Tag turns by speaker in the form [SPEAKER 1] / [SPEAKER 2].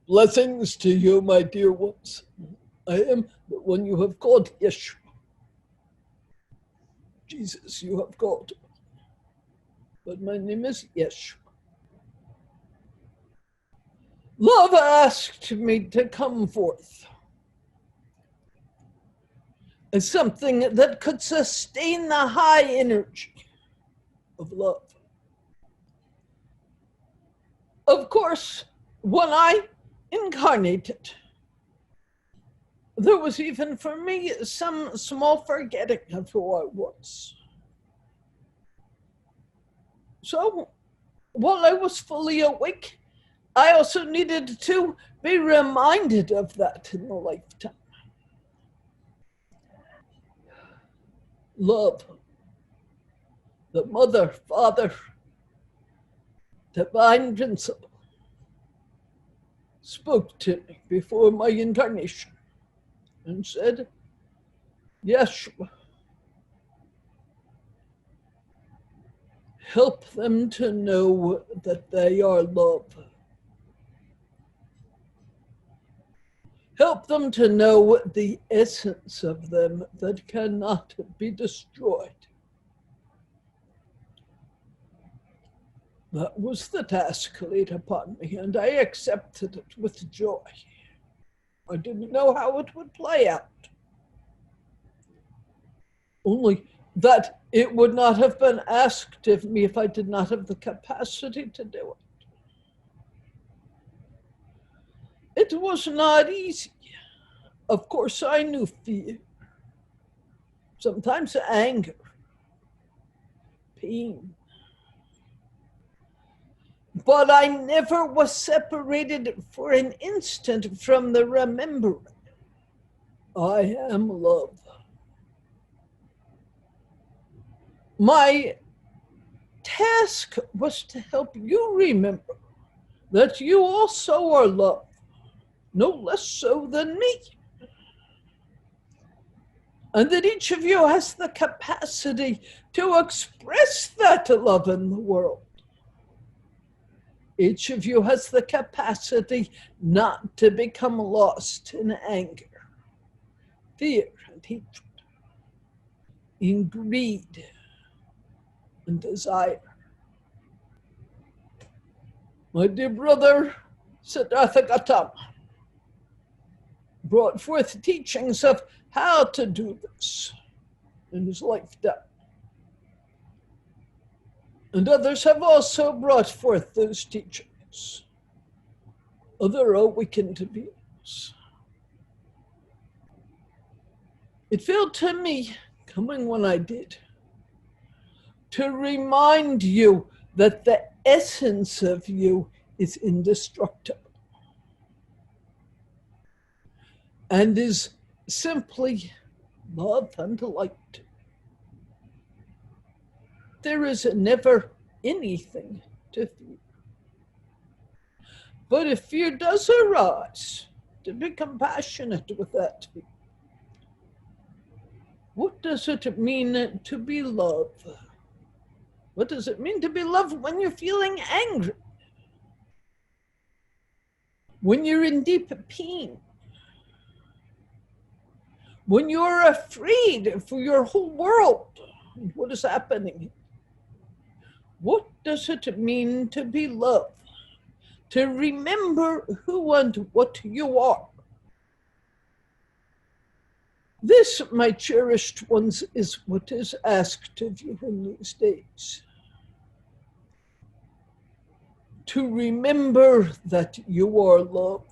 [SPEAKER 1] Blessings to you, my dear ones. I am the one you have called Yeshua. Jesus, you have called. But my name is Yeshua. Love asked me to come forth as something that could sustain the high energy of love. Of course, when I incarnated, there was even for me some small forgetting of who I was. So while I was fully awake, I also needed to be reminded of that in the lifetime. Love, the mother, father, divine principle, spoke to me before my incarnation and said, Yeshua, help them to know that they are love. Help them to know the essence of them that cannot be destroyed. That was the task laid upon me, and I accepted it with joy. I didn't know how it would play out. Only that it would not have been asked of me if I did not have the capacity to do it. It was not easy. Of course, I knew fear, sometimes anger, pain. But I never was separated for an instant from the remembering. I am love. My task was to help you remember that you also are love, no less so than me. And that each of you has the capacity to express that love in the world. Each of you has the capacity not to become lost in anger, fear, and hatred, in greed and desire. My dear brother, Siddhartha Gautama, brought forth teachings of how to do this in his lifetime. And others have also brought forth those teachings, other awakened beings. It felt to me, coming when I did, to remind you that the essence of you is indestructible and is simply love and light. There is never anything to fear. But if fear does arise, to be compassionate with that fear. What does it mean to be love? What does it mean to be loved when you're feeling angry? When you're in deep pain? When you're afraid for your whole world and what is happening? What does it mean to be loved? To remember who and what you are. This, my cherished ones, is what is asked of you in these days. To remember that you are love.